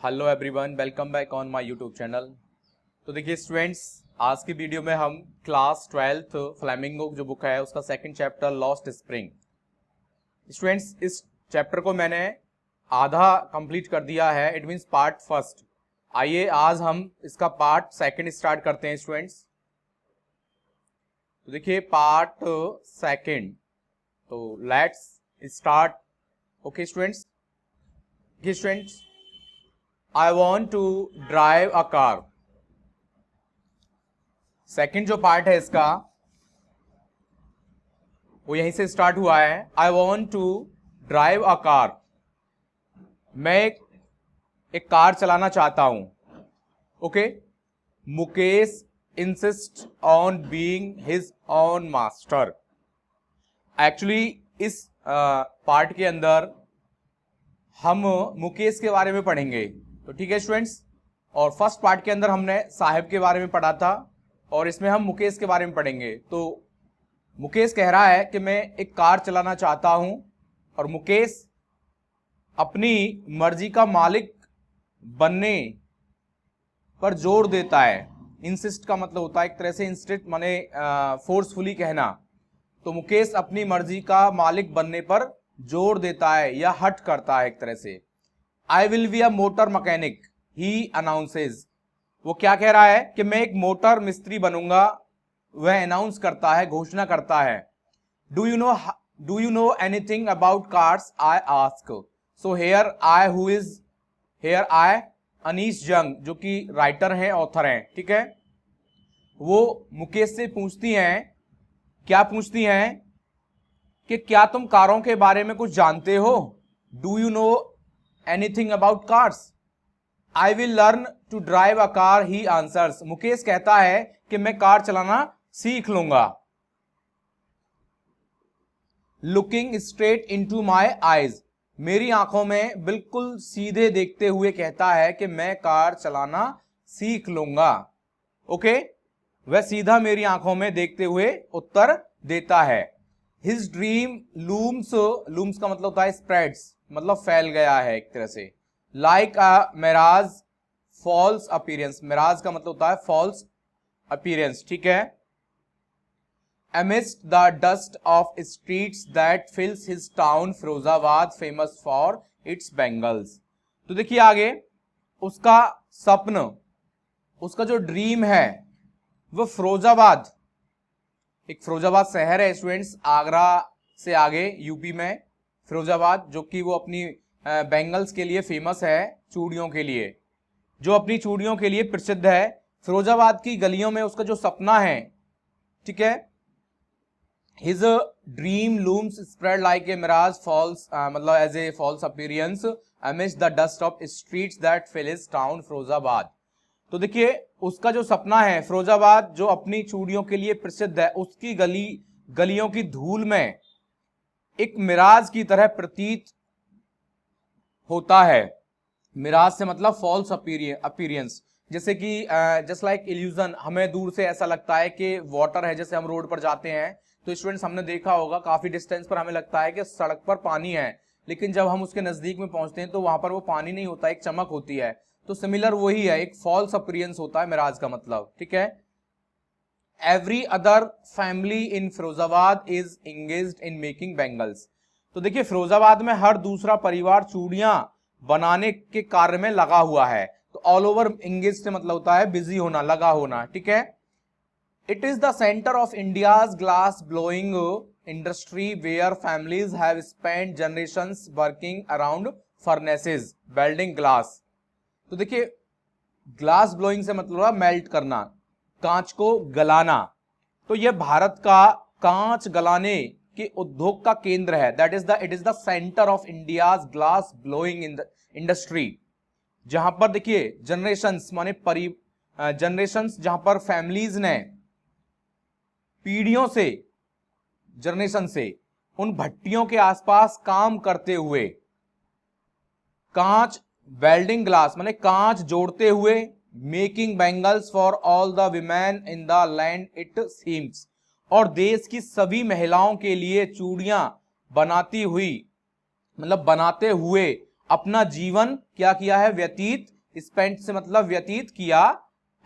Hello everyone, welcome back on my YouTube channel. तो देखिए students, आज की वीडियो में हम क्लास 12th फ्लेमिंगो जो बुक है उसका second chapter lost spring. Students, इस चैप्टर को मैंने आधा कंप्लीट कर दिया है, इट मींस पार्ट फर्स्ट। आइए आज हम इसका पार्ट सेकंड स्टार्ट करते हैं स्टूडेंट्स। तो देखिए पार्ट सेकंड, तो let's start. Okay students, I want to drive a car। Second जो पार्ट है इसका वो यहीं से स्टार्ट हुआ है। I want to drive a car। मैं एक कार चलाना चाहता हूं। Okay, Mukesh insist on being his own master. Actually इस पार्ट के अंदर हम मुकेश के बारे में पढ़ेंगे। तो ठीक है स्टूडेंट्स, और फर्स्ट पार्ट के अंदर हमने साहिब के बारे में पढ़ा था और इसमें हम मुकेश के बारे में पढ़ेंगे। तो मुकेश कह रहा है कि मैं एक कार चलाना चाहता हूं और मुकेश अपनी मर्जी का मालिक बनने पर जोर देता है। इंसिस्ट का मतलब होता है एक तरह से इंस्टिट माने फोर्सफुली कहना। तो मुकेश अपनी मर्जी का मालिक बनने पर जोर देता है या हट करता है एक तरह से। I will be a motor mechanic he announces. वो क्या कह रहा है कि मैं एक मोटर मिस्त्री बनूंगा, वह अनाउंस करता है, घोषणा करता है। Do you know anything about cars, I ask. So here I Anish जंग, जो कि राइटर हैं, ऑथर हैं, ठीक है, वो मुकेश से पूछती हैं, क्या पूछती हैं कि क्या तुम कारों के बारे में कुछ जानते हो? Do you know anything about cars? I will learn to drive a car, he answers. Mukesh कहता है कि मैं कार चलाना सीख लूंगा। Looking straight into my eyes, मेरी आंखों में बिल्कुल सीधे देखते हुए कहता है कि मैं कार चलाना सीख लूंगा। ओके, वह सीधा मेरी आंखों में देखते हुए उत्तर देता है। हिज ड्रीम लूम्स, लूम्स का मतलब होता है स्प्रेड्स, मतलब फैल गया है एक तरह से। Like a mirage false appearance, mirage का मतलब होता है फॉल्स अपीयरेंस, ठीक है। amidst the dust of streets that fills his town Firozabad famous for its bangles। तो देखिए आगे उसका सपन, उसका जो ड्रीम है वो फिरोजाबाद, एक फिरोजाबाद शहर है स्टूडेंट्स, आगरा से आगे यूपी में फिरोजाबाद, जो कि वो अपनी बैंगल्स के लिए फेमस है, चूड़ियों के लिए, जो अपनी चूड़ियों के लिए प्रसिद्ध है। फिरोजाबाद की गलियों में उसका जो सपना है, ठीक है। His dream looms spread like a mirage false, मतलब as a false appearance amidst the dust of streets that fill his town Firozabad. तो देखिए उसका जो सपना है, फिरोजाबाद जो अपनी चूड़ियों के लिए प्रसिद्ध है, उसकी गलियों की धूल में एक मिराज की तरह प्रतीत होता है। मिराज से मतलब फॉल्स अपीयरेंस, जैसे कि जस्ट लाइक इल्यूजन, हमें दूर से ऐसा लगता है कि वाटर है, जैसे हम रोड पर जाते हैं तो स्टूडेंट्स हमने देखा होगा काफी डिस्टेंस पर हमें लगता है कि सड़क पर पानी है, लेकिन जब हम उसके नजदीक में पहुंचते हैं तो वहां पर वो पानी नहीं होता, एक चमक होती है। तो सिमिलर वही है, एक फॉल्स अपीयरेंस होता है मिराज का मतलब, ठीक है। Every other family in Firozabad is engaged in making bangles. तो देखिए फिरोजाबाद में हर दूसरा परिवार चूड़ियां बनाने के कार्य में लगा हुआ है। तो ऑल ओवर एंगेज से मतलब होता है बिजी होना, लगा होना, ठीक है। It is the centre of India's glass blowing industry where families have spent generations working around furnaces building glass. तो देखिए ग्लास ब्लोइंग से मतलब मेल्ट करना, कांच को गलाना। तो यह भारत का कांच गलाने के उद्योग का केंद्र है। It is the centre of India's glass blowing industry, जहां पर देखिए जनरेशंस माने जनरेशंस, जहां पर फैमिलीज ने पीढ़ियों से, जनरेशन से उन भट्टियों के आसपास काम करते हुए कांच वेल्डिंग ग्लास माने कांच जोड़ते हुए, making bangles for all the women in the land it seems, और देश की सभी महिलाओं के लिए चूड़ियां बनाती हुई, मतलब बनाते हुए अपना जीवन क्या किया है, व्यतीत, स्पेंट से मतलब व्यतीत किया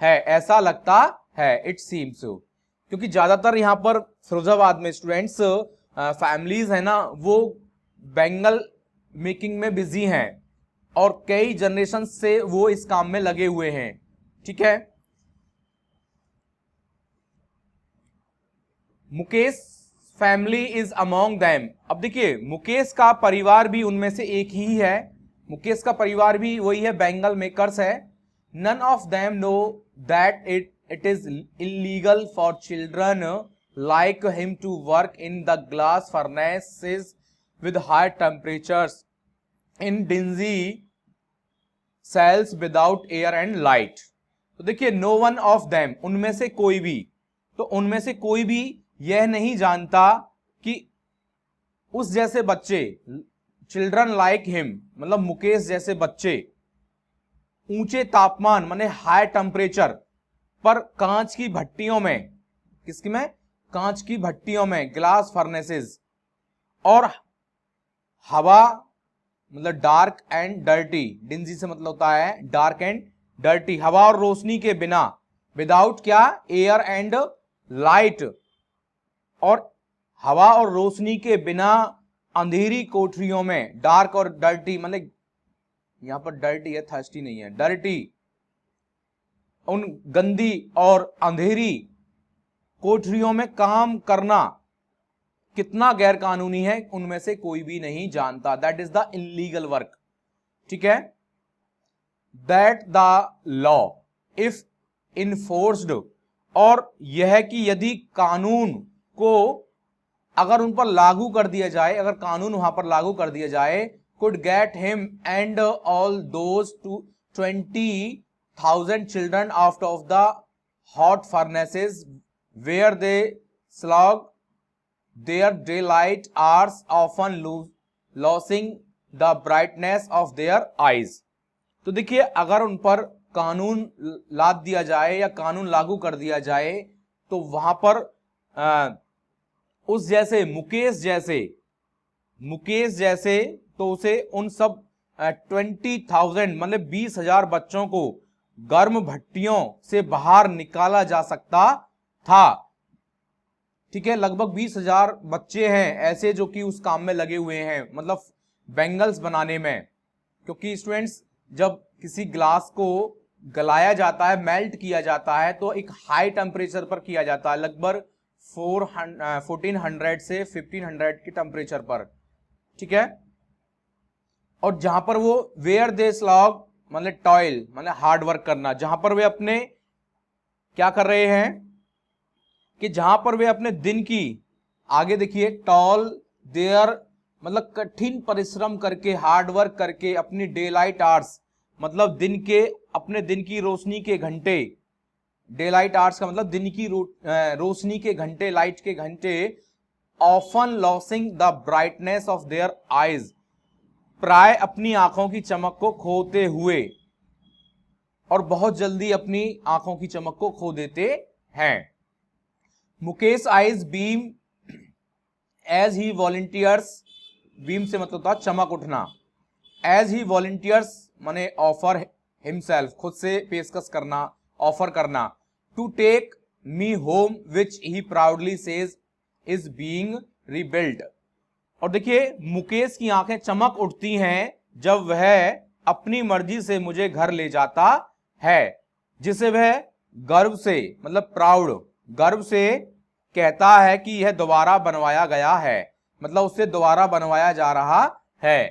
है, ऐसा लगता है, इट सीम्स। क्योंकि ज्यादातर यहाँ पर फिरोजाबाद में स्टूडेंट्स फैमिलीज है ना, वो बेंगल मेकिंग में बिजी हैं और कई जनरेशन से वो इस काम में लगे हुए हैं। ठीक है, Mukesh family is among them. अब देखिए मुकेश का परिवार भी उनमें से एक ही है, मुकेश का परिवार भी वही है, बेंगल मेकर्स है। None of them know that it is illegal for children like him to work in the glass furnaces with high temperatures in dingy cells without air and light। तो देखिए no one of them, उनमें से कोई भी, तो उनमें से कोई भी यह नहीं जानता कि उस जैसे बच्चे, चिल्ड्रन लाइक हिम मतलब मुकेश जैसे बच्चे, ऊंचे तापमान माने हाई टेम्परेचर पर कांच की भट्टियों में, किसकी में, कांच की भट्टियों में, ग्लास फर्नेसेस, और हवा मतलब डार्क एंड डर्टी, डिंजी से मतलब होता है डार्क एंड डर्टी, हवा और रोशनी के बिना, विदाउट क्या, एयर एंड लाइट, और हवा और रोशनी के बिना अंधेरी कोठरियों में, डार्क और डर्टी मतलब यहां पर डर्टी है, थर्स्टी नहीं है, डर्टी, उन गंदी और अंधेरी कोठरियों में काम करना कितना गैर कानूनी है, उनमें से कोई भी नहीं जानता। That is the illegal work. ठीक है, that the law if enforced, और यह कि यदि कानून को अगर उन पर लागू कर दिया जाए, अगर कानून वहां पर लागू कर दिया जाए, could get him and all those 20,000 children out of the hot furnaces where they slog their daylight hours, often losing the brightness of their eyes। तो देखिए अगर उन पर कानून लाद दिया जाए या कानून लागू कर दिया जाए, तो वहां पर उस जैसे मुकेश जैसे तो उसे उन सब 20,000 मतलब 20,000 बच्चों को गर्म भट्टियों से बाहर निकाला जा सकता था। ठीक है, लगभग 20,000 बच्चे हैं ऐसे जो कि उस काम में लगे हुए हैं, मतलब बेंगल्स बनाने में। क्योंकि स्टूडेंट्स जब किसी ग्लास को गलाया जाता है, मेल्ट किया जाता है, तो एक हाई टेम्परेचर पर किया जाता है, लगभग 1400 से 1500 के टेम्परेचर पर। ठीक है, और जहां पर वो वेयर दे स्लॉग मतलब टॉयल मतलब हार्ड वर्क करना, जहां पर वे अपने क्या कर रहे हैं कि जहां पर वे अपने दिन की, आगे देखिए टॉल देयर मतलब कठिन परिश्रम करके, हार्ड वर्क करके, अपनी डे लाइट आवर्स मतलब दिन के, अपने दिन की रोशनी के घंटे, डे लाइट आवर्स का मतलब दिन की रोशनी के घंटे, लाइट के घंटे, often losing the brightness of their eyes, प्राय अपनी आंखों की चमक को खोते हुए, और बहुत जल्दी अपनी आंखों की चमक को खो देते हैं। Mukesh eyes beam as he volunteers, beam से मतलब था चमक उठना, एज ही वॉलंटियर्स माने ऑफर हिमसेल्फ, खुद से पेशकश करना, ऑफर करना, to take me home which he proudly says is being rebuilt. और देखिए मुकेश की आंखें चमक उठती हैं जब वह अपनी मर्जी से मुझे घर ले जाता है, जिसे वह गर्व से मतलब प्राउड, गर्व से कहता है कि यह दोबारा बनवाया गया है, मतलब उससे दोबारा बनवाया जा रहा है।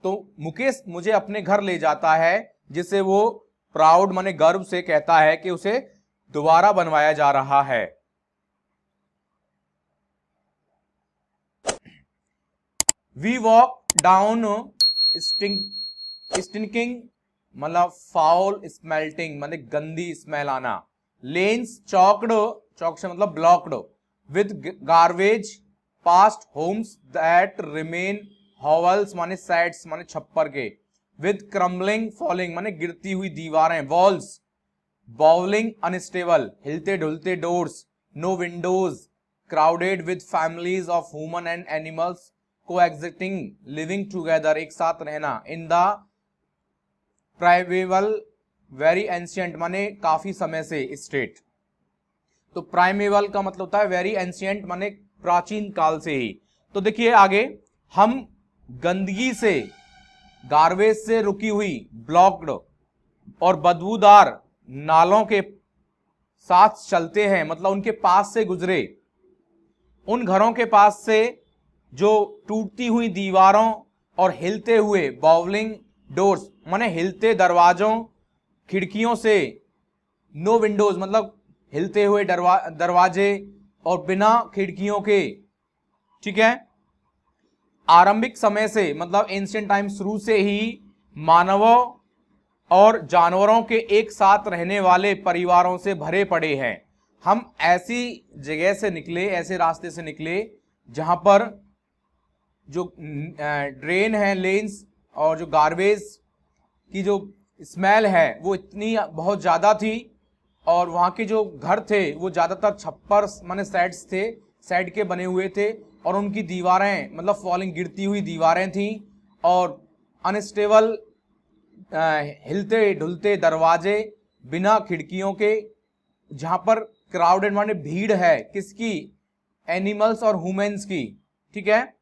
तो मुकेश मुझे अपने घर ले जाता है, जिसे वो प्राउड माने गर्व से कहता है कि उसे दोबारा बनवाया जा रहा है। वी वॉक डाउन स्टिंकिंग मतलब फाउल स्मेल्टिंग मतलब गंदी स्मेल आना, लेन्स चौकड, चौक से मतलब blocked, with garbage past homes that remain hovels माने सेट्स माने छप्पर के, विद क्रम्बलिंग फॉलिंग माने गिरती हुई दीवारें, वॉल्स बाउलिंग अनस्टेबल हिलते ढुलते doors, no windows, crowded with families of human and animals coexisting, living together, एक साथ रहना, in the primeval very ancient माने काफी समय से स्टेट। तो प्राइमेवल का मतलब होता है वेरी एंशियंट माने प्राचीन काल से ही। तो देखिए आगे, हम गंदगी से, गार्बेज से रुकी हुई, ब्लॉक्ड और बदबूदार नालों के साथ चलते हैं, मतलब उनके पास से गुजरे, उन घरों के पास से जो टूटती हुई दीवारों और हिलते हुए बाउलिंग डोर्स माने हिलते दरवाजों खिड़कियों से, नो विंडोज मतलब हिलते हुए दरवाजे और बिना खिड़कियों के, ठीक है। आरंभिक समय से मतलब एंशिएंट टाइम, शुरू से ही मानवों और जानवरों के एक साथ रहने वाले परिवारों से भरे पड़े हैं। हम ऐसी जगह से निकले, ऐसे रास्ते से निकले जहां पर जो ड्रेन है, लेन्स और जो गार्बेज की जो स्मेल है वो इतनी बहुत ज़्यादा थी, और वहाँ के जो घर थे वो ज़्यादातर छप्पर माने सेट्स थे, सेट के बने हुए थे, और उनकी दीवारें मतलब फॉलिंग, गिरती हुई दीवारें थीं, और अनस्टेबल हिलते ढुलते दरवाजे बिना खिड़कियों के, जहाँ पर क्राउडेड माने भीड़ है, किसकी, एनिमल्स और ह्यूमंस की, ठीक है,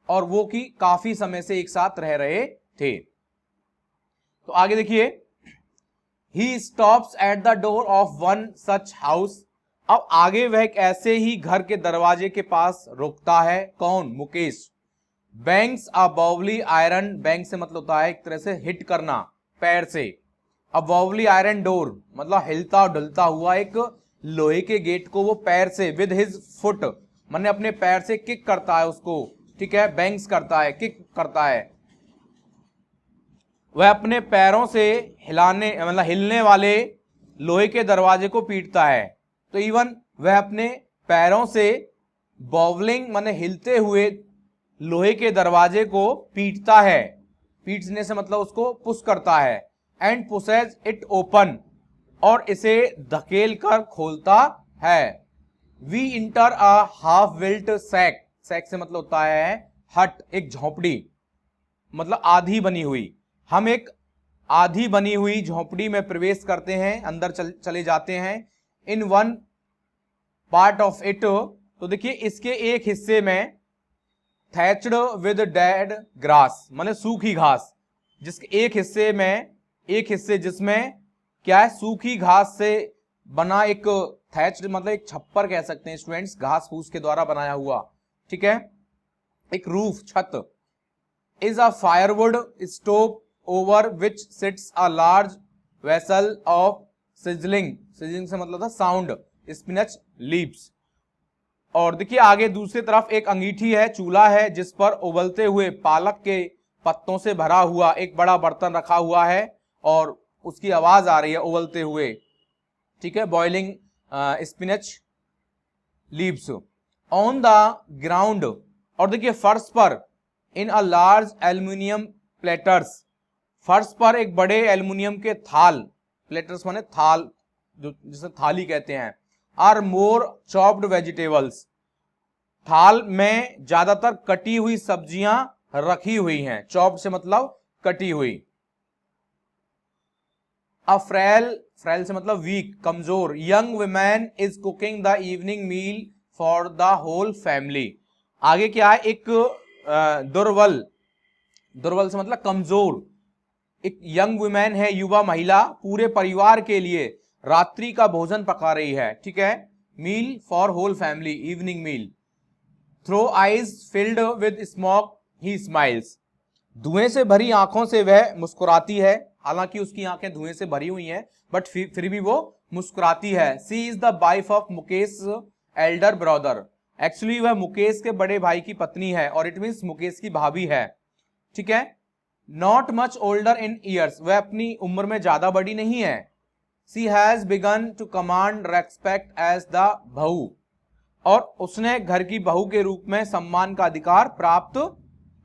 और वो की काफी समय से एक साथ रह रहे थे। तो आगे देखिए, He stops at the door of one such house। अब आगे वह एक ऐसे ही घर के दरवाजे के पास रुकता है, कौन, मुकेश। बैंग्स अ बाउली आयरन, बैंक से मतलब होता है एक तरह से हिट करना पैर से, अ बाउली आयरन डोर मतलब हिलता और ढुलता हुआ एक लोहे के गेट को वो पैर से, विद हिज फुट माने अपने पैर से किक करता है उसको, ठीक है, बैंग्स करता है, किक करता है। वह अपने पैरों से हिलाने मतलब हिलने वाले लोहे के दरवाजे को पीटता है। तो इवन वह अपने पैरों से बॉवलिंग माने हिलते हुए लोहे के दरवाजे को पीटता है, पीटने से मतलब उसको पुश करता है, एंड पुशेज इट ओपन और इसे धकेल कर खोलता है। We enter a half built shack, shack से मतलब होता है हट, एक झोपड़ी मतलब आधी बनी हुई। हम एक आधी बनी हुई झोपड़ी में प्रवेश करते हैं, अंदर चले जाते हैं। In one part of it, तो देखिए इसके एक हिस्से में थैच्ड विद डेड ग्रास माने सूखी घास, जिसके एक हिस्से जिसमें क्या है, सूखी घास से बना एक थैच्ड मतलब एक छप्पर कह सकते हैं स्टूडेंट्स, घास फूस के द्वारा बनाया हुआ, ठीक है, एक रूफ, छत। Is a firewood stove over which sits a large vessel of sizzling, sizzling से मतलब था साउंड, स्पिनच लीव्स। और देखिए आगे दूसरी तरफ एक अंगीठी है, चूल्हा है, जिस पर उबलते हुए पालक के पत्तों से भरा हुआ एक बड़ा बर्तन रखा हुआ है, और उसकी आवाज आ रही है उबलते हुए, ठीक है, boiling spinach leaves. On the ground, और देखिए फर्श पर, इन अ लार्ज एल्यूमिनियम प्लेटर्स, फर्श पर एक बड़े एल्युमिनियम के थाल, प्लेटर्स माने थाल जो जिसे थाली कहते हैं, आर मोर चॉप्ड वेजिटेबल्स, थाल में ज्यादातर कटी हुई सब्जियां रखी हुई हैं, चॉप्ड से मतलब कटी हुई। अ फ्रेल से मतलब वीक, कमजोर, young women is cooking the evening meal for the whole family. आगे क्या है, एक दुर्बल से मतलब कमजोर, एक यंग वुमेन है, युवा महिला, पूरे परिवार के लिए रात्रि का भोजन पका रही है, ठीक है, meal for whole family, evening meal. Through eyes filled with smoke he smiles, धुएं से भरी आंखों से वह मुस्कुराती है, हालांकि उसकी आंखें धुएं से भरी हुई हैं, बट फिर भी वो मुस्कुराती है। She is the wife of Mukesh elder brother, actually वह मुकेश के बड़े भाई की पत्नी है, और इट मीन्स मुकेश की भाभी है, ठीक है। Not much older in years, वह अपनी उम्र में ज्यादा बड़ी नहीं है। She has begun to command respect as the बहू, और उसने घर की बहू के रूप में सम्मान का अधिकार प्राप्त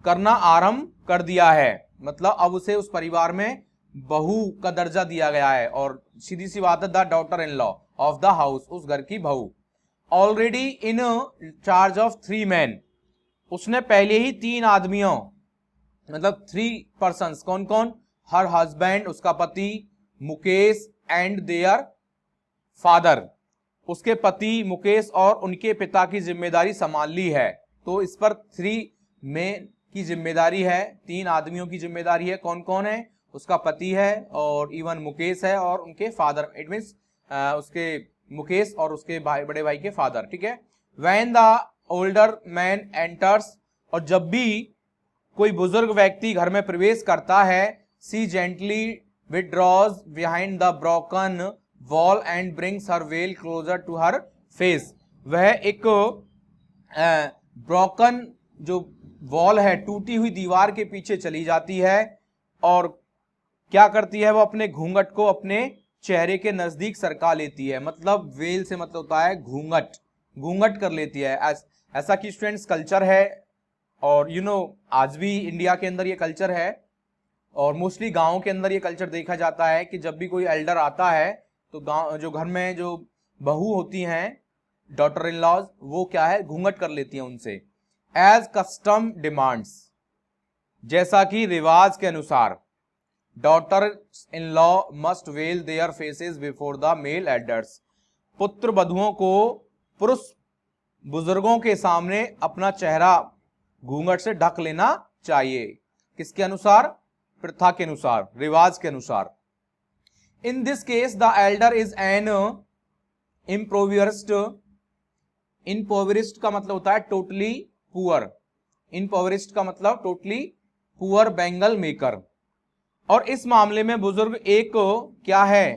करना आरंभ कर दिया है, मतलब अब उसे उस परिवार में बहू का दर्जा दिया गया है, और सीधी सी बात है, the daughter in law of the house, उस घर की बहू। Already in charge of 3 men, उसने पहले ही 3 आदमियों मतलब 3 पर्सन्स, कौन कौन, हर हस्बैंड उसका पति, मुकेश एंड देयर फादर, उसके पति मुकेश और उनके पिता की जिम्मेदारी संभाल ली है। तो इस पर 3 में की जिम्मेदारी है, 3 आदमियों की जिम्मेदारी है। कौन कौन है, उसका पति है और इवन मुकेश है और उनके फादर, इट मीन्स उसके मुकेश और उसके भाई, बड़े भाई के फादर, ठीक है। When the older man enters, और जब भी कोई बुजुर्ग व्यक्ति घर में प्रवेश करता है, she gently withdraws behind the broken wall and brings her veil closer to her face. वह एक ब्रोकन जो वॉल है, टूटी हुई दीवार के पीछे चली जाती है और क्या करती है, वो अपने घूंघट को अपने चेहरे के नजदीक सरका लेती है। मतलब वेल से मतलब होता है घूंघट, घूंघट कर लेती है। ऐसा कि स्टूडेंट्स कल्चर है और आज भी इंडिया के अंदर ये कल्चर है और मोस्टली गाँव के अंदर ये कल्चर देखा जाता है कि जब भी कोई एल्डर आता है तो गाँव जो घर में जो बहू होती हैं, डॉटर इन लॉज, वो क्या है, घूंघट कर लेती हैं उनसे। एज कस्टम डिमांड्स, जैसा कि रिवाज के अनुसार, daughter in law must veil their faces before the male elders, पुत्र वधुओं को पुरुष बुजुर्गों के सामने अपना चेहरा घूंघट से ढक लेना चाहिए। किसके अनुसार, प्रथा के अनुसार, रिवाज के अनुसार। In this case the elder is an impoverished, impoverished का मतलब होता है टोटली पुअर, इम्पोवरिस्ड का मतलब टोटली पुअर बैंगल मेकर, और इस मामले में बुजुर्ग एक क्या है,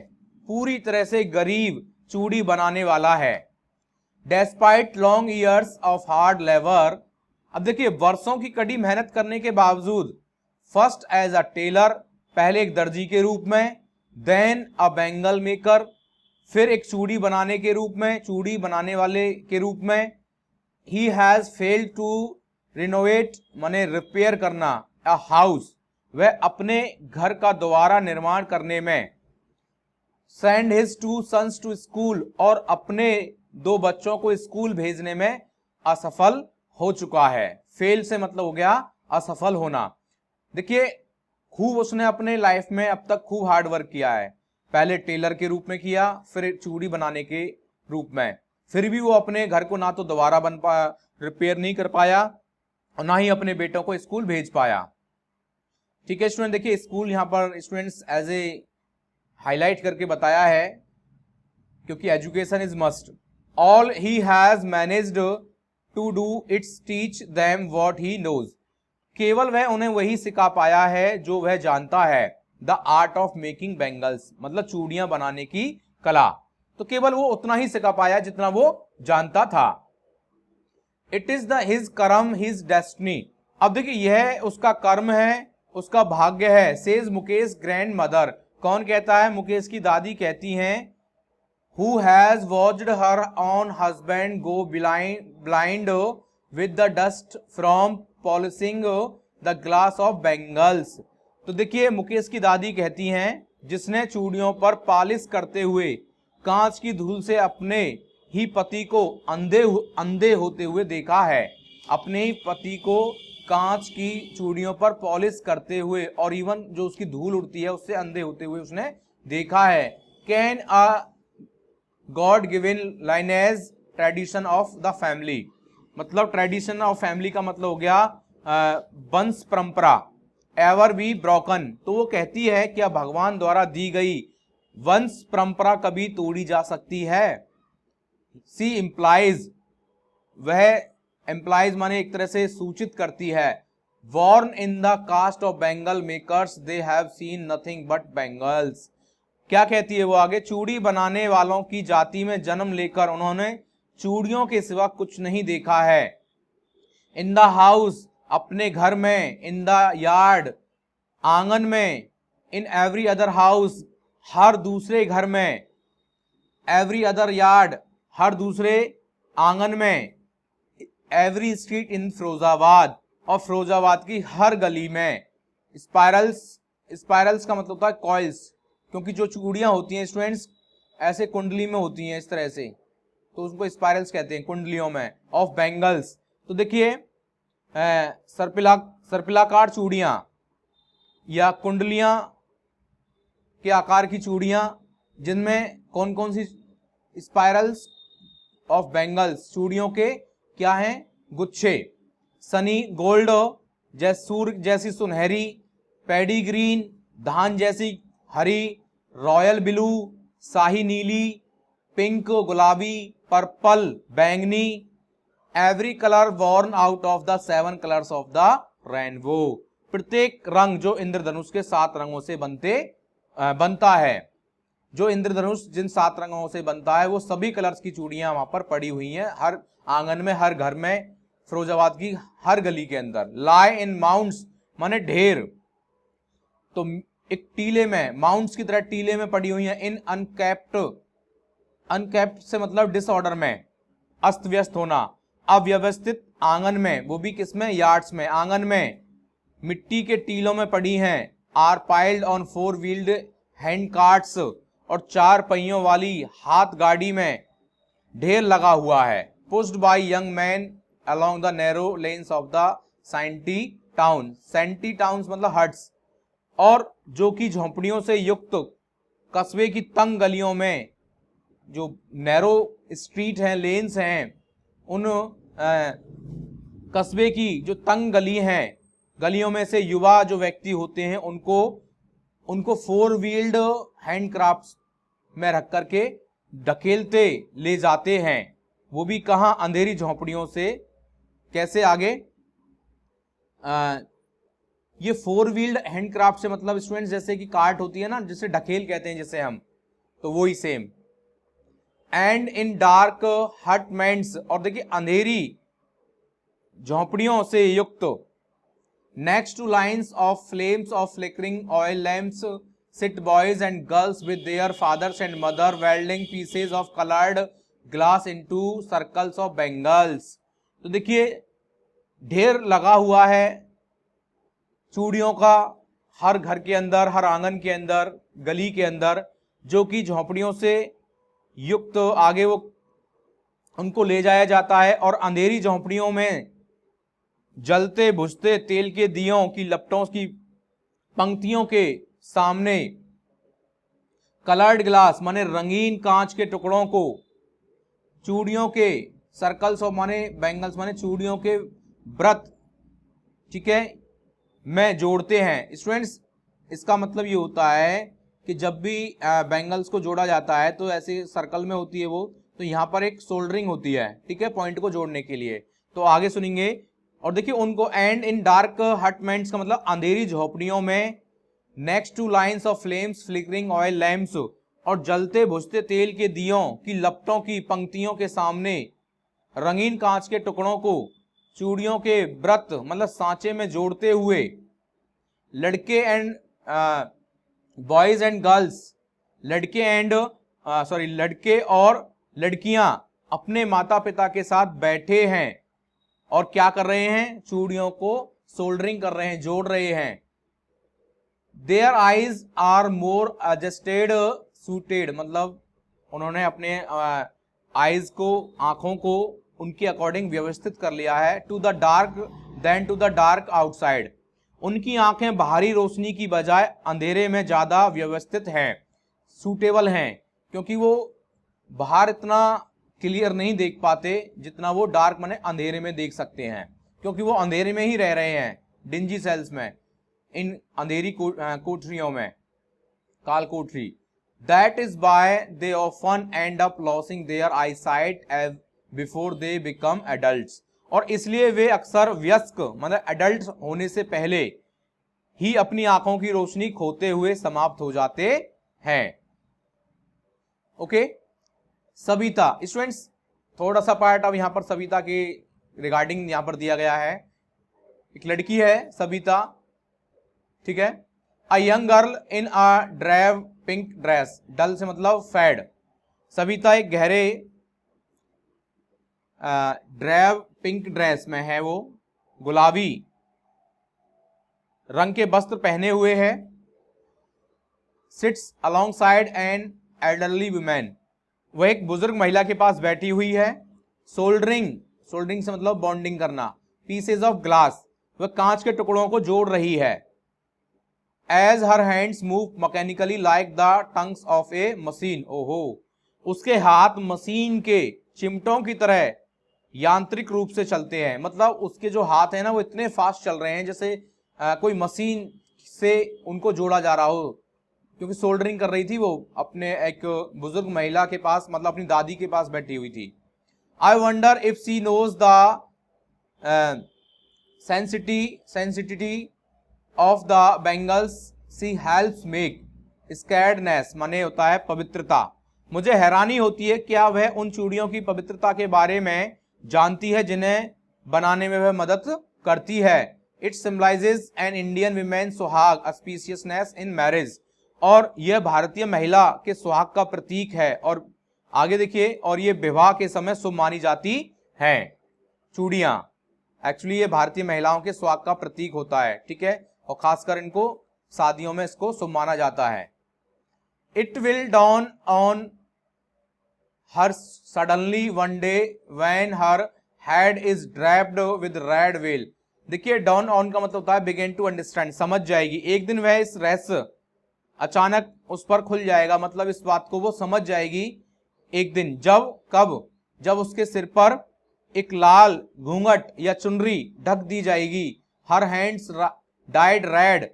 पूरी तरह से गरीब चूड़ी बनाने वाला है। Despite long years of hard labour, अब देखिए वर्षों की कड़ी मेहनत करने के बावजूद, फर्स्ट एज अ टेलर, पहले एक दर्जी के रूप में, देन अ बैंगल मेकर, फिर एक चूड़ी बनाने के रूप में, चूड़ी बनाने वाले के रूप में, he has failed to renovate माने रिपेयर करना, अ हाउस, वह अपने घर का दोबारा निर्माण करने में, send his 2 sons to school, और अपने 2 बच्चों को स्कूल भेजने में असफल हो चुका है। फेल से मतलब हो गया असफल होना। देखिए खूब उसने अपने लाइफ में अब तक खूब हार्ड वर्क किया है, पहले टेलर के रूप में किया, फिर चूड़ी बनाने के रूप में, फिर भी वो अपने घर को ना तो दोबारा बन पाया, रिपेयर नहीं कर पाया और ना ही अपने बेटों को स्कूल भेज पाया। ठीक है स्टूडेंट, देखिए स्कूल यहाँ पर स्टूडेंट्स एज ए हाईलाइट करके बताया है क्योंकि education is must. All he has managed to do its teach them what he knows, केवल वह उन्हें वही सिखा पाया है जो वह जानता है। The art of making bangles, मतलब चूड़ियां बनाने की कला, तो केवल वो उतना ही सिखा पाया जितना वो जानता था। इट इज द हिज कर्म हिज डेस्टिनी, अब देखिए यह उसका कर्म है, उसका भाग्य है। सेज मुकेश ग्रैंड मदर, कौन कहता है, मुकेश की दादी कहती हैं, who has watched her on husband go blind with the dust from polishing the glass of bangles. तो देखिए मुकेश की दादी कहती हैं, जिसने चूड़ियों पर पॉलिश करते हुए कांच की धूल से अपने ही पति को अंधे होते हुए देखा है, अपने ही पति को कांच की चूड़ियों पर पॉलिश करते हुए और इवन जो उसकी धूल उड़ती है उससे अंधे होते हुए उसने देखा है। Can a God given lineage tradition of the family, मतलब ट्रेडिशन ऑफ फैमिली का मतलब हो गया वंश परंपरा, एवर बी ब्रोकन, तो वो कहती है क्या भगवान द्वारा दी गई वंश परंपरा कभी तोड़ी जा सकती है। सी इम्प्लाइज, वह एम्प्लाइज माने एक तरह से सूचित करती है, worn in the caste of bangle makers they have seen nothing but bangles, क्या कहती है वो आगे, चूड़ी बनाने वालों की जाति में जन्म लेकर उन्होंने चूड़ियों के सिवा कुछ नहीं देखा है। इन द हाउस, अपने घर में, इन द यार्ड, आंगन में, इन एवरी अदर हाउस, हर दूसरे घर में, एवरी अदर यार्ड, हर दूसरे आंगन में, एवरी स्ट्रीट इन फिरोजाबाद, और फिरोजाबाद की हर गली में। स्पाइरल्स, स्पाइरल्स का मतलब होता है कॉइल्स, क्योंकि जो चूड़ियां होती हैं स्टूडेंट्स ऐसे कुंडली में होती हैं इस तरह से, तो उसको स्पाइरल्स कहते हैं, कुंडलियों में, ऑफ बैंगल्स। तो देखिए सर्पिलाकार चूड़ियां या कुंडलियां के आकार की चूड़ियां, जिनमें कौन कौन सी स्पाइरल्स ऑफ बेंगल्स, चूड़ियों के क्या हैं, गुच्छे। सनी गोल्ड, सूर्य जैसी सुनहरी, पैडी ग्रीन, धान जैसी हरी, रॉयल ब्लू, शाही नीली, पिंक गुलाबी, पर्पल बैंगनी, every colour worn out of the 7 colours of the rainbow. प्रत्येक रंग जो इंद्रधनुष के 7 रंगों से बनता है, जो इंद्रधनुष जिन 7 रंगों से बनता है, वो सभी कलर्स की चूड़ियां वहां पर पड़ी हुई हैं, हर आंगन में, हर घर में, फिरोजाबाद की हर गली के अंदर। लाई इन माउंट्स माने ढेर, तो एक टीले में, माउंट्स की तरह टीले में पड़ी हुई हैं। इन अनकेप्ट, अनकेप्ट से मतलब डिसऑर्डर में, अस्त व्यस्त होना। अव्यवस्थित आंगन में, वो भी किसमें, यार्ड्स में, आंगन में मिट्टी के टीलों में पड़ी हैं। Are piled on 4 wheeled hand carts, और 4 पहियों वाली हाथ गाड़ी में ढेर लगा हुआ है। Pushed by young man along the narrow lanes of the shanty town, shanty towns मतलब हट्स, और जो कि झोंपड़ियों से युक्त कस्बे की तंग गलियों में, जो नैरो स्ट्रीट हैं, लेन्स हैं, उन कस्बे की जो तंग गली हैं, गलियों में से युवा जो व्यक्ति होते हैं, उनको 4 व्हील्ड हैंडक्राफ्ट्स में रख करके ढकेलते ले जाते हैं। वो भी कहां, अंधेरी झोंपड़ियों से। कैसे, आगे ये 4 व्हील्ड हैंडक्राफ्ट से मतलब स्टूडेंट्स, जैसे कि कार्ट होती है ना, जिसे ढकेल कहते हैं जैसे हम, तो वो ही same. And in dark hutments, और देखिए अंधेरी झोंपड़ियों से युक्त। Next to lines of flames of flickering oil lamps sit boys and girls with their fathers and mother welding pieces of coloured glass into circles of bangles. तो देखिए ढेर लगा हुआ है चूड़ियों का, हर घर के अंदर, हर आंगन के अंदर, गली के अंदर, जो कि झोंपड़ियों से युक्त, आगे वो उनको ले जाया जाता है। और अंधेरी झोंपड़ियों में जलते बुझते तेल के दियों की लपटों की पंक्तियों के सामने कलर्ड ग्लास माने रंगीन कांच के टुकड़ों को, चूड़ियों के सर्कल्स और माने बैंगल्स माने चूड़ियों के व्रत, ठीक है, में जोड़ते हैं। स्टूडेंट्स, इसका मतलब ये होता है कि जब भी बैंगल्स को जोड़ा जाता है तो ऐसे सर्कल में होती है वो, तो यहाँ पर एक सोल्डरिंग होती है, ठीक है, पॉइंट को जोड़ने के लिए। तो आगे सुनेंगे। और देखिए उनको एंड इन डार्क हटमेंट्स का मतलब अंधेरी झोपड़ियों में, next to lines of flames flickering oil lamps, और जलते बुझते तेल के दियों की लपटों की पंक्तियों के सामने रंगीन कांच के टुकड़ों को चूड़ियों के व्रत मतलब सांचे में जोड़ते हुए लड़के एंड बॉयज एंड गर्ल्स, लड़के और लड़कियां अपने माता पिता के साथ बैठे हैं और क्या कर रहे हैं, चूड़ियों को सोल्डरिंग कर रहे हैं, जोड़ रहे हैं। Their eyes are more adjusted suited, मतलब उन्होंने अपने आईज को, आंखों को उनके अकॉर्डिंग व्यवस्थित कर लिया है। To the dark then to the dark outside, उनकी आंखें बाहरी रोशनी की बजाय अंधेरे में ज्यादा व्यवस्थित हैं, सूटेबल हैं, क्योंकि वो बाहर इतना क्लियर नहीं देख पाते जितना वो डार्क माने अंधेरे में देख सकते हैं, क्योंकि वो अंधेरे में ही रह रहे हैं, डिंजी सेल्स में, इन अंधेरी कोठरियों में, काल कोठरी। That is by they often end up losing their eyesight age before they become adults, और इसलिए वे अक्सर वयस्क मतलब एडल्ट होने से पहले ही अपनी आंखों की रोशनी खोते हुए समाप्त हो जाते हैं। ओके, सविता। स्टूडेंट्स, थोड़ा सा पार्ट अब यहां पर सविता के रिगार्डिंग यहां पर दिया गया है। एक लड़की है सविता, ठीक है। A young girl in a drab pink dress, dull से मतलब फेड। सविता एक गहरे ड्रेव पिंक ड्रेस में है, वो गुलाबी रंग के वस्त्र पहने हुए है। Sits alongside an elderly women, वह एक बुजुर्ग महिला के पास बैठी हुई है। सोल्डरिंग, सोल्डरिंग से मतलब बॉन्डिंग करना, पीसेज ऑफ ग्लास, वह कांच के टुकड़ों को जोड़ रही है। As her hands move mechanically like the tongs of a machine, ओहो, उसके हाथ मशीन के चिमटों की तरह यांत्रिक रूप से चलते हैं। मतलब उसके जो हाथ हैं ना वो इतने फास्ट चल रहे हैं जैसे कोई मशीन से उनको जोड़ा जा रहा हो, क्योंकि सोल्डरिंग कर रही थी वो अपने एक बुजुर्ग महिला के पास, मतलब अपनी दादी के पास बैठी हुई थी। I wonder if she knows the sensitivity of the bangles she helps make sacredness, माने होता है पवित्रता। मुझे हैरानी होती है क्या वह उन चूड़ियों की पवित्रता के बारे में जानती है जिन्हें बनाने में वह मदद करती है। It symbolises an Indian women सुहाग ऑस्पिशियसनेस इन मैरिज, और यह भारतीय महिला के सुहाग का प्रतीक है। और आगे देखिए, और ये विवाह के समय शुभ मानी जाती है। चूड़ियां एक्चुअली ये भारतीय महिलाओं के सुहाग का प्रतीक होता है, ठीक है, और खासकर इनको शादियों में इसको शुभ माना जाता है। It will dawn on her suddenly one day when her head is draped with red well. देखिए डॉन ऑन का मतलब होता है बिगिन टू अंडरस्टैंड, समझ जाएगी। एक दिन वह इस रहस्य अचानक उस पर खुल जाएगा, मतलब इस बात को वो समझ जाएगी एक दिन। जब उसके सिर पर एक लाल घूंघट या चुनरी ढक दी जाएगी। हर हैंड्स डाइड रेड,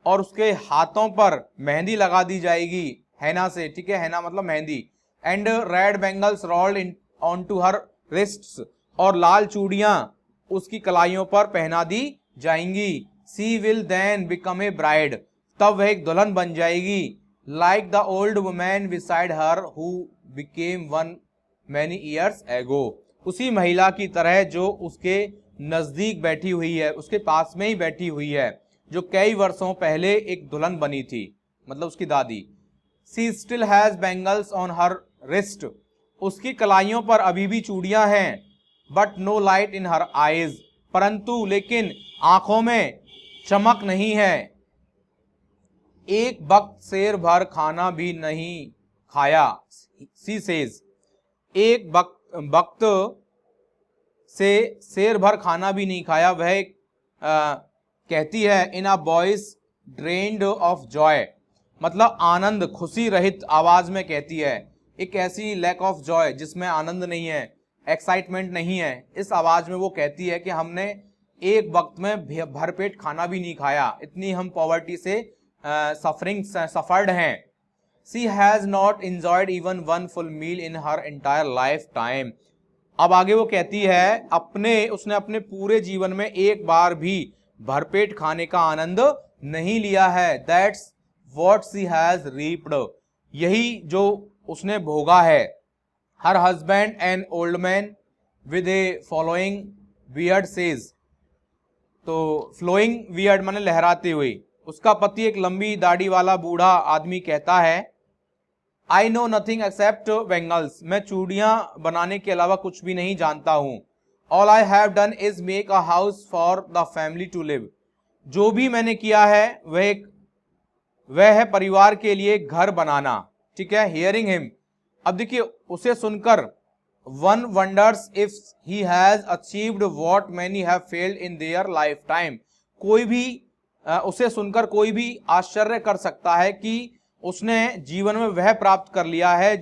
और उसके हाथों पर मेहंदी लगा दी जाएगी हैना से, ठीक है, हैना मतलब मेहंदी। And red bangles rolled on to her wrists, और लाल चूड़ियां उसकी कलाइयों पर पहना दी जाएंगी। She will then become a bride, तब वह एक दुल्हन बन जाएगी। Like the old woman beside her who became one many years ago, उसी महिला की तरह जो उसके नजदीक बैठी हुई है, उसके पास में ही बैठी हुई है, जो कई वर्षों पहले एक दुल्हन बनी थी, मतलब उसकी दादी। She still has bangles on her wrist, उसकी कलाइयों पर अभी भी चूड़ियां हैं। But no light in her eyes, परंतु लेकिन आंखों में चमक नहीं है। एक वक्त शेर भर खाना भी नहीं खाया, सी सेज, एक वक्त से शेर भर खाना भी नहीं खाया, वह कहती है। In a voice drained of joy, मतलब आनंद खुशी रहित आवाज में कहती है। एक ऐसी लैक ऑफ जॉय जिसमें आनंद नहीं है, एक्साइटमेंट नहीं है, इस आवाज में वो कहती है कि हमने एक वक्त में भरपेट खाना भी नहीं खाया, इतनी हम पॉवर्टी से सफर्ड हैं। She has not enjoyed even one full meal in her entire life time. अब आगे वो कहती है उसने अपने पूरे जीवन में एक बार भी भरपेट खाने का आनंद नहीं लिया है। दैट्स व्हाट सी हैज रीप्ड, यही जो उसने भोगा है। Her husband an old man with A following weird says, तो फ्लोइंग वियर्ड माने लहराते हुए, उसका पति एक लंबी दाढ़ी वाला बूढ़ा आदमी कहता है। I know nothing except bangles, मैं चूड़ियां बनाने के अलावा कुछ भी नहीं जानता हूं। All I have done is make a house for the family to live, जो भी मैंने किया है वह है परिवार के लिए घर बनाना, ठीक है। हियरिंग हिम, अब देखिए उसे सुनकर, one wonders if he has achieved what many have failed in their life time, कोई भी उसे सुनकर कोई भी आश्चर्य कर सकता है कि उसने जीवन में वह प्राप्त कर लिया है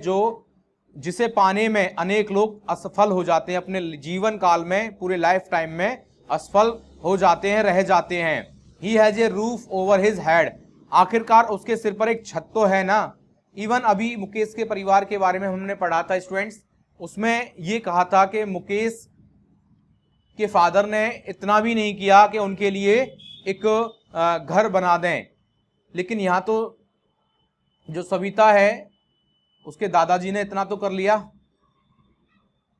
जिसे पाने में अनेक लोग असफल हो जाते हैं, अपने जीवन काल में, पूरे लाइफ टाइम में असफल हो जाते हैं, रह जाते हैं। He has a roof over his head, आखिरकार उसके सिर पर एक छत तो है ना। इवन अभी मुकेश के परिवार के बारे में हमने पढ़ा था स्टूडेंट्स, उसमें ये कहा था कि मुकेश के फादर ने इतना भी नहीं किया कि उनके लिए एक घर बना दें, लेकिन यहाँ तो जो सविता है उसके दादाजी ने इतना तो कर लिया।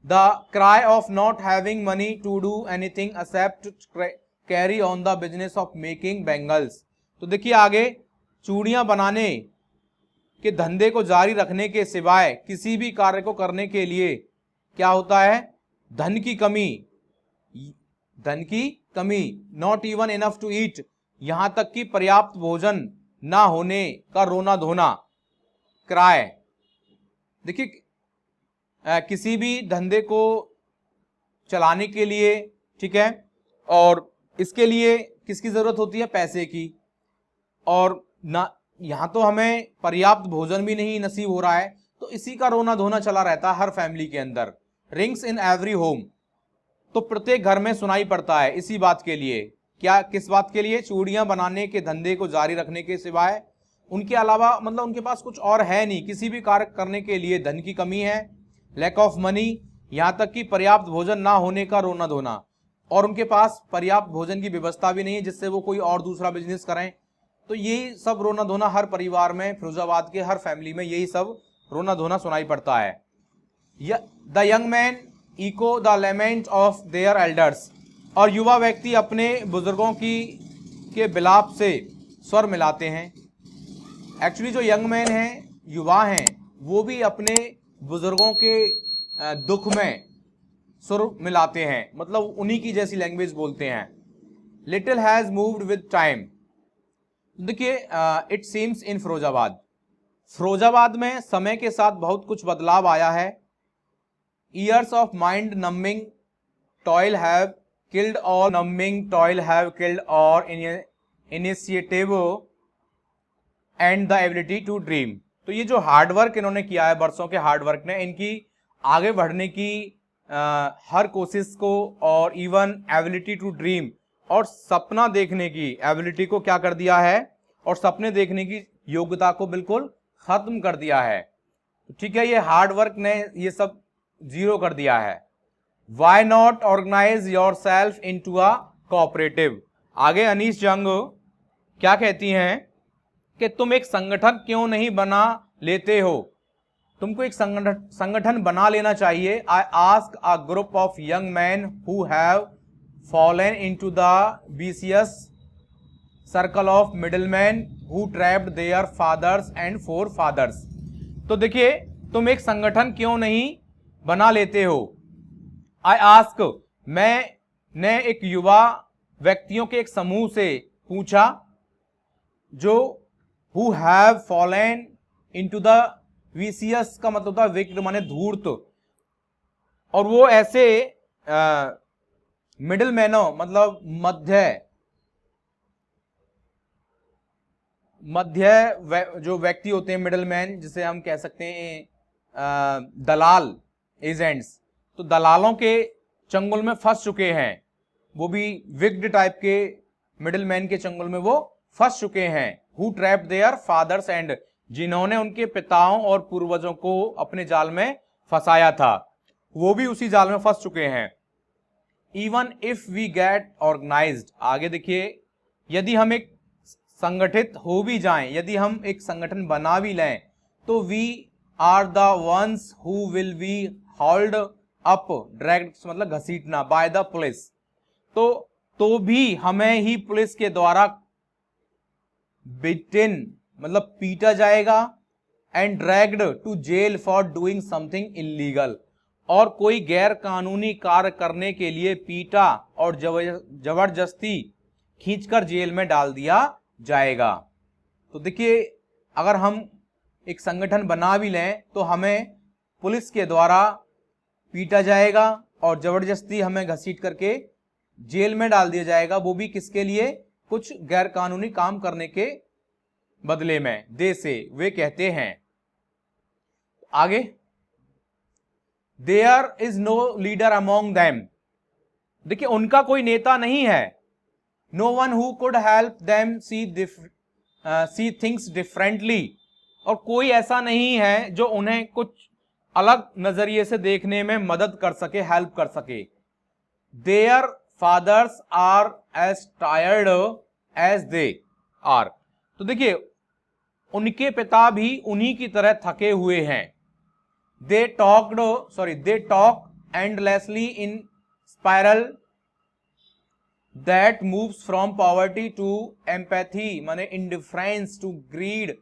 The cry of not having money to do anything except carry on the business of making bangles, तो देखिए आगे, चूड़ियां बनाने के धंधे को जारी रखने के सिवाय किसी भी कार्य को करने के लिए क्या होता है, धन की कमी, not even enough to eat, यहां तक कि पर्याप्त भोजन ना होने का रोना धोना, क्राय। देखिए किसी भी धंधे को चलाने के लिए, ठीक है, और इसके लिए किसकी जरूरत होती है? पैसे की। और ना यहाँ तो हमें पर्याप्त भोजन भी नहीं नसीब हो रहा है, तो इसी का रोना धोना चला रहता है हर फैमिली के अंदर। रिंग्स इन एवरी होम, तो प्रत्येक घर में सुनाई पड़ता है इसी बात के लिए। क्या, किस बात के लिए? चूड़ियां बनाने के धंधे को जारी रखने के सिवाय उनके अलावा मतलब उनके पास कुछ और है नहीं, किसी भी कार्य करने के लिए धन की कमी है, लैक ऑफ मनी, यहाँ तक कि पर्याप्त भोजन ना होने का रोना धोना, और उनके पास पर्याप्त भोजन की व्यवस्था भी नहीं है जिससे वो कोई और दूसरा बिजनेस करें। तो यही सब रोना धोना हर परिवार में, फिरोजाबाद के हर फैमिली में यही सब रोना धोना सुनाई पड़ता है। The young man echo the lament of their elders, और युवा व्यक्ति अपने बुजुर्गों के विलाप से स्वर मिलाते हैं। एक्चुअली जो यंग मैन हैं, युवा हैं, वो भी अपने बुजुर्गों के दुख में सुर मिलाते हैं, मतलब उन्हीं की जैसी लैंग्वेज बोलते हैं। Little has moved with time, देखिए इट सीम्स इन फिरोजाबाद में समय के साथ बहुत कुछ बदलाव आया है। Years of mind numbing toil have killed all initiative and the ability to dream. तो ये जो हार्डवर्क इन्होंने किया है, बरसों के हार्डवर्क ने इनकी आगे बढ़ने की हर कोशिश को, और इवन एबिलिटी टू ड्रीम, और सपना देखने की एबिलिटी को क्या कर दिया है, और सपने देखने की योग्यता को बिल्कुल खत्म कर दिया है। ठीक है, ये हार्डवर्क ने ये सब जीरो कर दिया है। Why not organize yourself into a cooperative. आगे अनीस जंग क्या कहती हैं कि तुम एक संगठन क्यों नहीं बना लेते हो, तुमको एक संगठन बना लेना चाहिए। I ask a group of young man who have fallen into the vicious circle of middleman who trapped their fathers and forefathers. तो देखिए, तुम एक संगठन क्यों नहीं बना लेते हो। आई आस्क, मैंने एक युवा व्यक्तियों के एक समूह से पूछा जो who have fallen into the vicious का मतलब था विक्र माने धूर्त, और वो ऐसे मिडिल मैनो मतलब मध्य जो व्यक्ति होते हैं, मिडिल मैन, जिसे हम कह सकते हैं दलाल, एजेंट्स, तो दलालों के चंगुल में फंस चुके हैं, वो भी विक्ड टाइप के मिडिल मैन के चंगुल में वो फंस चुके हैं। Who trapped their fathers and, जिन्होंने उनके पिताओं और पूर्वजों को अपने जाल में फंसाया था, वो भी उसी जाल में फंस चुके हैं। Even if we get organized, आगे देखिए, यदि हम एक संगठित हो भी जाएं, यदि हम एक संगठन बना भी लें, तो we are the ones who will be hauled up, dragged मतलब घसीटना, बाय द पुलिस, तो भी हमें ही पुलिस के द्वारा बिटन मतलब पीटा जाएगा, and dragged to jail for doing something illegal, और कोई गैर कानूनी कार्य करने के लिए पीटा और जबरदस्ती खींचकर जेल में डाल दिया जाएगा। तो देखिए, अगर हम एक संगठन बना भी लें तो हमें पुलिस के द्वारा पीटा जाएगा और जबरदस्ती हमें घसीट करके जेल में डाल दिया जाएगा, वो भी किसके लिए? कुछ गैर कानूनी काम करने के बदले में, दे से वे कहते हैं। आगे, there is no leader among them, देखिए उनका कोई नेता नहीं है। No one who could help them see things differently, और कोई ऐसा नहीं है जो उन्हें कुछ अलग नजरिए से देखने में मदद कर सके, हेल्प कर सके। Their fathers are as tired as they are, तो देखिए उनके पिता भी उन्हीं की तरह थके हुए हैं। They talk endlessly in spiral that moves from poverty to empathy माने indifference to greed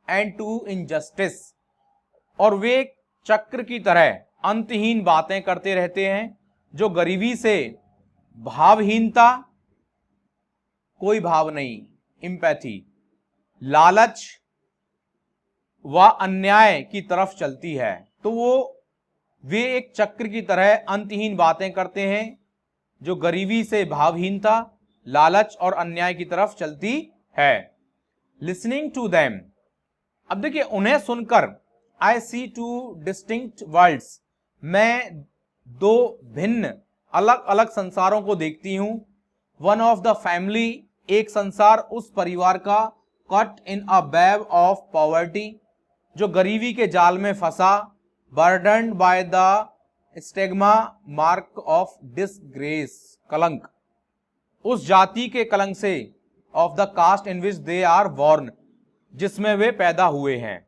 and to injustice, और वे एक चक्र की तरह अंतहीन बातें करते रहते हैं जो गरीबी से भावहीनता, कोई भाव नहीं, इम्पैथी, लालच व अन्याय की तरफ चलती है। तो वे एक चक्र की तरह अंतहीन बातें करते हैं जो गरीबी से भावहीनता, लालच और अन्याय की तरफ चलती है। लिसनिंग टू देम, अब देखिए उन्हें सुनकर, आई सी टू डिस्टिंक्ट वर्ल्ड्स, मैं दो भिन्न अलग अलग संसारों को देखती हूं। वन ऑफ द फैमिली, एक संसार उस परिवार का, caught in a web of poverty, जो गरीबी के जाल में फंसा, burdened by the stigma mark of disgrace, कलंक, उस जाति के कलंक से, of the caste in which they are born, जिसमें वे पैदा हुए हैं।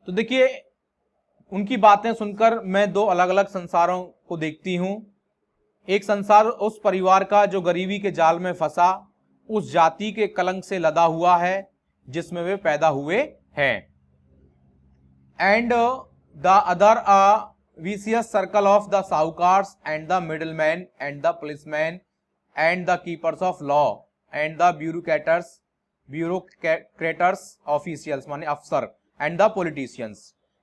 तो देखिए उनकी बातें सुनकर मैं दो अलग अलग संसारों को देखती हूं। एक संसार उस परिवार का जो गरीबी के जाल में फंसा, उस जाति के कलंक से लदा हुआ है जिसमें वे पैदा हुए हैं। And the other vicious circle of the sahukars and the middlemen and the policemen and the keepers of law and the bureaucrators officials माने अफसर and the politicians,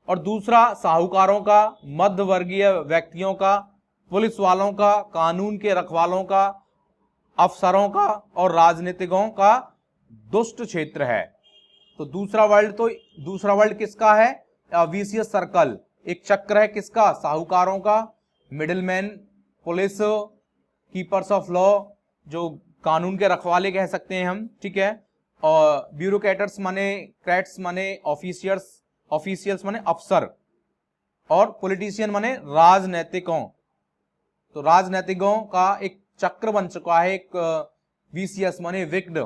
और दूसरा साहूकारों का, मध्य वर्गीय व्यक्तियों का, पुलिस वालों का, कानून के रखवालों का, अफसरों का और राजनीतिकों का दुष्ट क्षेत्र है। तो दूसरा वर्ल्ड किसका है? विशियस सर्कल, एक चक्र है किसका? साहूकारों का, middleman, police, keepers of law, जो कानून के रखवाले कह सकते हैं हम, ठीक है, और ब्यूरोक्रेट्स माने क्रेट्स माने ऑफिशियल्स माने अफसर, और पॉलिटिशियन माने राजनैतिकों। तो राजनैतिकों का एक चक्र बन चुका है, एक विशियस माने wicked.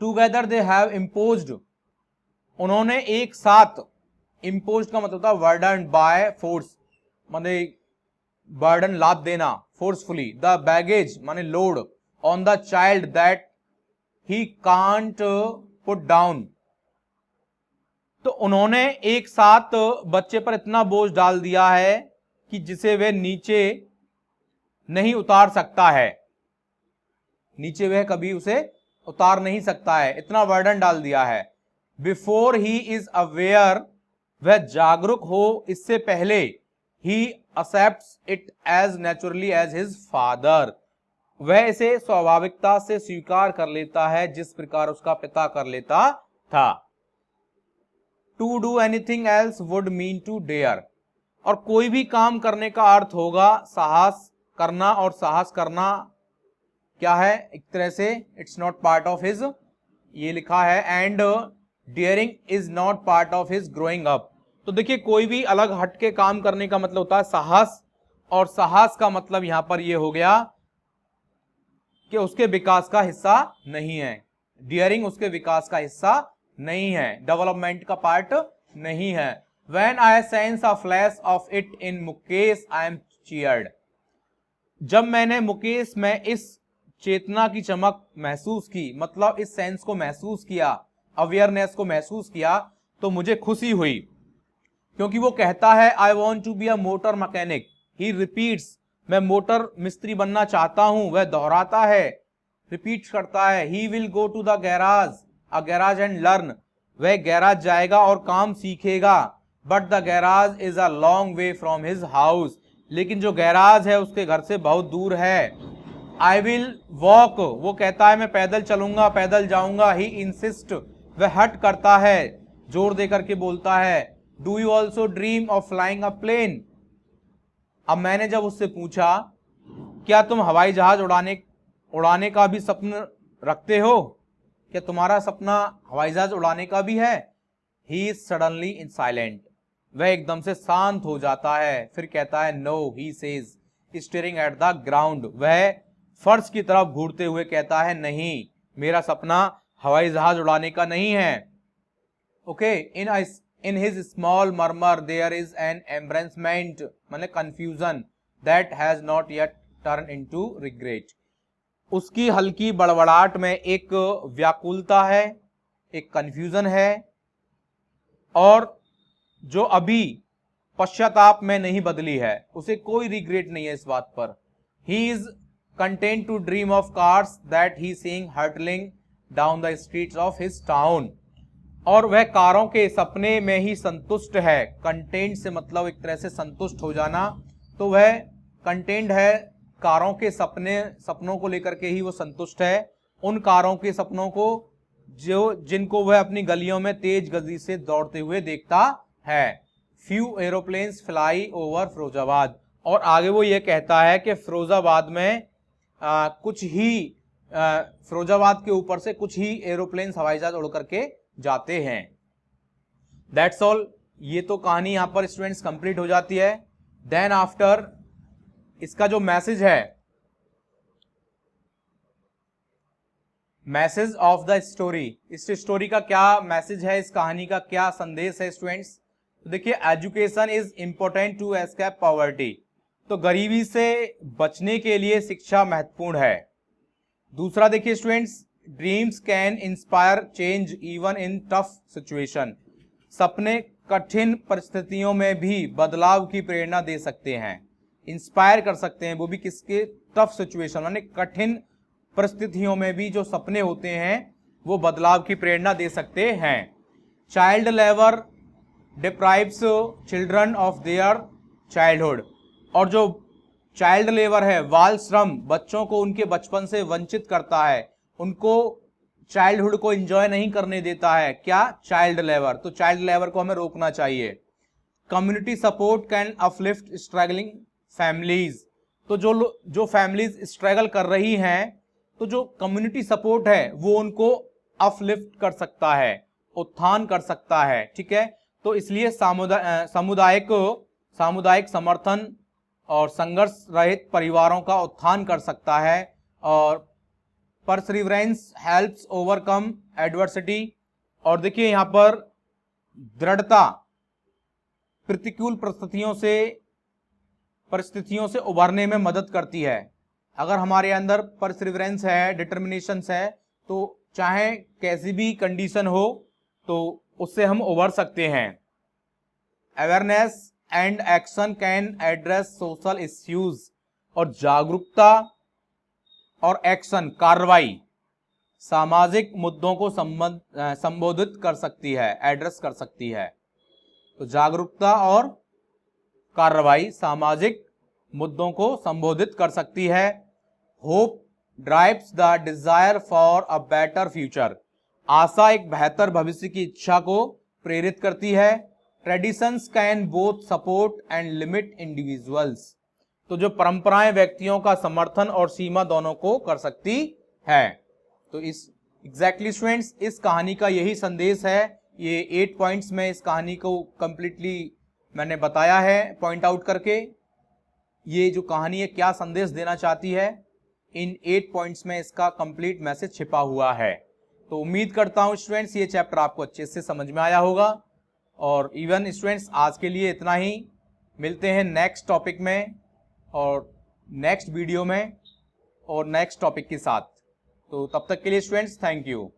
Together they have imposed, उन्होंने एक साथ, इम्पोज का मतलब था बर्डन बाय फोर्स, माने बर्डन लाद देना फोर्सफुली, द बैगेज माने load, on the child that he can't put down. तो उन्होंने एक साथ बच्चे पर इतना बोझ डाल दिया है कि जिसे वे नीचे नहीं उतार सकता है, नीचे वह कभी उसे उतार नहीं सकता है, इतना बर्डन डाल दिया है। बिफोर ही इज अवेयर, वह जागरूक हो इससे पहले, ही accepts it as naturally as his father, वह इसे स्वाभाविकता से स्वीकार कर लेता है जिस प्रकार उसका पिता कर लेता था। To do anything else would mean to dare, और कोई भी काम करने का अर्थ होगा साहस करना, और साहस करना क्या है? एक तरह से it's not part of his, ये लिखा है, and daring is not part of his growing up. तो देखिए कोई भी अलग हट के काम करने का मतलब होता है साहस, और साहस का मतलब यहां पर ये हो गया कि उसके विकास का हिस्सा नहीं है। डियरिंग उसके विकास का हिस्सा नहीं है, डेवलपमेंट का पार्ट नहीं है। When I sense a flash of it in Mukesh I am cheered, जब मैंने मुकेश में इस चेतना की चमक महसूस की, मतलब इस सेंस को महसूस किया, अवेयरनेस को महसूस किया, तो मुझे खुशी हुई, क्योंकि वो कहता है I want to be a motor mechanic, he repeats, मैं मोटर मिस्त्री बनना चाहता हूं, वह दोहराता है, रिपीट करता है। He will go to the garage, a garage and learn, वह गैराज जाएगा और काम सीखेगा। But the garage is a long way from his house, लेकिन जो गैराज है उसके घर से बहुत दूर है। आई विल वॉक, वो कहता है मैं पैदल चलूंगा, पैदल जाऊंगा। ही इंसिस्ट, वह हट करता है, जोर देकर के बोलता है। Do you also dream of flying a plane, अब मैंने जब उससे पूछा क्या तुम हवाई जहाज उड़ाने का भी सपना रखते हो, क्या तुम्हारा सपना हवाई जहाज उड़ाने का भी है? He is suddenly in silent, वह एकदम से शांत हो जाता है, फिर कहता है no, he says staring at the ground, वह फर्श की तरफ घूरते हुए कहता है नहीं, मेरा सपना हवाई जहाज उड़ाने का नहीं है। Okay, in his small murmur there is an embarrassment, माने confusion, that has not yet turned into regret, उसकी हल्की बड़बड़ाहट में एक व्याकुलता है, एक कंफ्यूजन है, और जो अभी पश्चाताप में नहीं बदली है, उसे कोई रिग्रेट नहीं है इस बात पर। He is content to dream of cars that he seeing hurtling down the streets of his town, और वह कारों के सपने में ही संतुष्ट है। कंटेंट से मतलब एक तरह से संतुष्ट हो जाना, तो वह कंटेंट है कारों के सपनों को लेकर के ही वो संतुष्ट है, उन कारों के सपनों को जिनको वह अपनी गलियों में तेज गति से दौड़ते हुए देखता है। Few aeroplanes fly over Firozabad, और आगे वो ये कहता है कि फिरोजाबाद में फिरोजाबाद के ऊपर से कुछ ही एरोप्लेन्स हवाई जहाज उड़ करके जाते हैं। That's all. ये तो कहानी यहां पर स्टूडेंट्स कंप्लीट हो जाती है। देन आफ्टर इसका जो मैसेज है, मैसेज ऑफ द स्टोरी, इस स्टोरी का क्या मैसेज है, इस कहानी का क्या संदेश है स्टूडेंट्स? तो देखिए, education is important to escape poverty, तो गरीबी से बचने के लिए शिक्षा महत्वपूर्ण है। दूसरा देखिए students, dreams can inspire change even in tough situation, सपने कठिन परिस्थितियों में भी बदलाव की प्रेरणा दे सकते हैं, इंस्पायर कर सकते हैं, वो भी किसके? टफ सिचुएशन, यानी कठिन परिस्थितियों में भी जो सपने होते हैं वो बदलाव की प्रेरणा दे सकते हैं। Child labour deprives children of their childhood, और जो चाइल्ड लेबर है, बाल श्रम, बच्चों को उनके बचपन से वंचित करता है, उनको चाइल्डहुड को एंजॉय नहीं करने देता है। क्या? Child labour. तो चाइल्ड लेबर को हमें रोकना चाहिए। Community support can uplift struggling families, तो जो फैमिलीज स्ट्रगल कर रही हैं, तो जो कम्युनिटी सपोर्ट है वो उनको अपलिफ्ट कर सकता है, उत्थान कर सकता है। ठीक है, तो इसलिए सामुदायिक समर्थन और संघर्ष रहित परिवारों का उत्थान कर सकता है। और परसिवरेंस हेल्प्स ओवरकम एडवर्सिटी, और देखिए यहां पर दृढ़ता प्रतिकूल परिस्थितियों से उभरने में मदद करती है। अगर हमारे अंदर परसिवरेंस है, डिटर्मिनेशन है, तो चाहे कैसी भी कंडीशन हो तो उससे हम उभर सकते हैं। Awareness and action can address social issues, और जागरूकता और एक्शन, कार्रवाई, सामाजिक मुद्दों को संबोधित कर सकती है, एड्रेस कर सकती है। तो जागरूकता और कार्रवाई सामाजिक मुद्दों को संबोधित कर सकती है। Hope drives the desire for a better future, आशा एक बेहतर भविष्य की इच्छा को प्रेरित करती है। Traditions can both support and limit individuals, तो जो परंपराएं व्यक्तियों का समर्थन और सीमा दोनों को कर सकती है। तो इस एग्जैक्टली स्टूडेंट्स, इस कहानी का यही संदेश है। ये 8 पॉइंट्स में इस कहानी को कंप्लीटली मैंने बताया है पॉइंट आउट करके। ये जो कहानी है क्या संदेश देना चाहती है, इन 8 पॉइंट्स में इसका कंप्लीट मैसेज छिपा हुआ है। तो उम्मीद करता हूं स्टूडेंट्स ये चैप्टर आपको अच्छे से समझ में आया होगा। और इवन स्टूडेंट्स, आज के लिए इतना ही। मिलते हैं नेक्स्ट टॉपिक में और नेक्स्ट वीडियो में और नेक्स्ट टॉपिक के साथ। तो तब तक के लिए स्टूडेंट्स, थैंक यू।